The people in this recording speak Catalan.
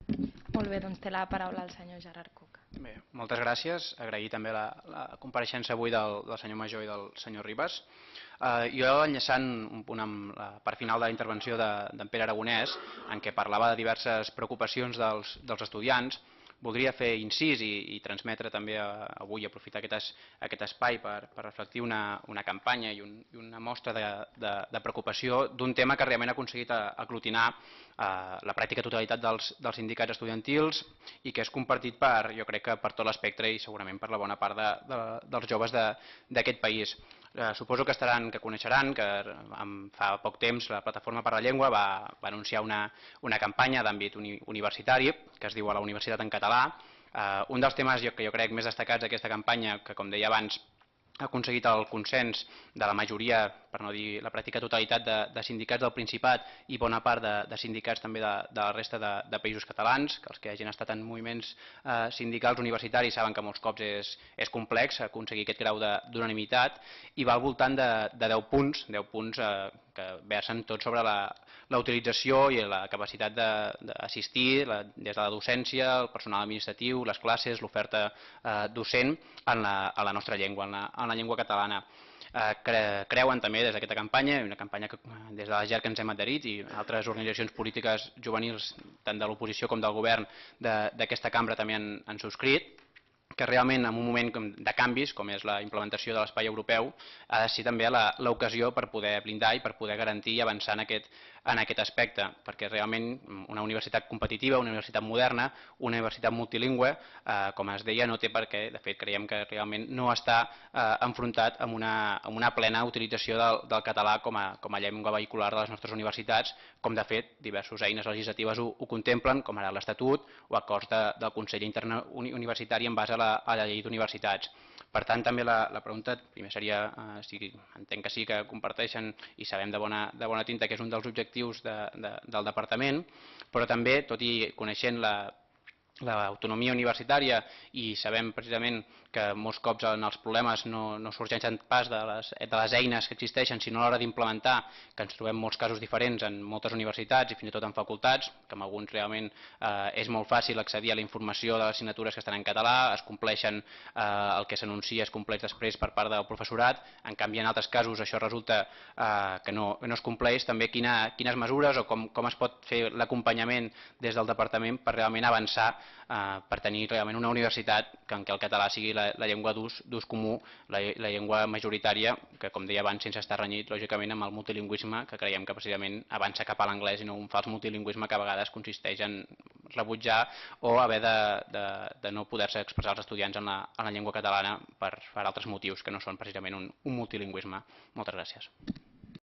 Molt bé, doncs té la paraula el senyor Gerard Cuc. Bé, moltes gràcies. Agrair també la compareixença avui del senyor Major i del senyor Ribas. Jo, enllaçant un punt amb la part final de la intervenció d'en Pere Aragonès, en què parlava de diverses preocupacions dels estudiants, voldria fer incís i transmetre també avui, aprofitar aquest espai per reflectir una campanya i una mostra de preocupació d'un tema que realment ha aconseguit aglutinar la pràctica totalitat dels sindicats estudiantils i que és compartit jo crec que per tot l'espectre i segurament per la bona part dels joves d'aquest país. Suposo que coneixeran que fa poc temps la Plataforma per la Llengua va anunciar una campanya d'àmbit universitari que es diu A la Universitat en Català. Un dels temes que jo crec més destacats d'aquesta campanya, que com deia abans ha aconseguit el consens de la majoria, per no dir la pràctica totalitat de sindicats del Principat i bona part de sindicats també de la resta de països catalans, que els que hagin estat en moviments sindicals universitaris saben que molts cops és complex aconseguir aquest grau d'unanimitat, i va al voltant de 10 punts que versen tot sobre la utilització i la capacitat d'assistir des de la docència, el personal administratiu, les classes, l'oferta docent en la nostra llengua, en la llengua catalana. Creuen també des d'aquesta campanya, una campanya que des de la GER que ens hem adherit i altres organitzacions polítiques juvenils tant de l'oposició com del govern d'aquesta cambra també han subscrit, que realment en un moment de canvis, com és la implementació de l'espai europeu, ha de ser també l'ocasió per poder blindar i per poder garantir i avançar en aquest aspecte, perquè realment una universitat competitiva, una universitat moderna, una universitat multilingüe, com es deia, no té per què, de fet creiem que realment no està enfrontat amb una plena utilització del català com a llengua vehicular de les nostres universitats, com de fet diverses eines legislatives ho contemplen, com ara l'Estatut o acords del Consell Interuniversitari en base a la llei d'universitats. Per tant, també la pregunta primer seria, entenc que sí que comparteixen i sabem de bona tinta que és un dels objectius del departament, però també, tot i coneixent l'autonomia universitària i sabem precisament que molts cops els problemes no sorgeixen pas de les eines que existeixen, sinó a l'hora d'implementar, que ens trobem molts casos diferents en moltes universitats i fins i tot en facultats, que en alguns realment és molt fàcil accedir a la informació de les assignatures que estan en català, es compleixen el que s'anuncia, es compleix després per part del professorat, en canvi en altres casos això resulta que no es compleix, també quines mesures o com es pot fer l'acompanyament des del departament per realment avançar per tenir realment una universitat en què el català sigui la llengua d'ús comú, la llengua majoritària, que com deia abans sense estar renyit lògicament amb el multilingüisme, que creiem que precisament avança cap a l'anglès i no un fals multilingüisme que a vegades consisteix en rebutjar o haver de no poder-se expressar els estudiants en la llengua catalana per altres motius que no són precisament un multilingüisme. Moltes gràcies.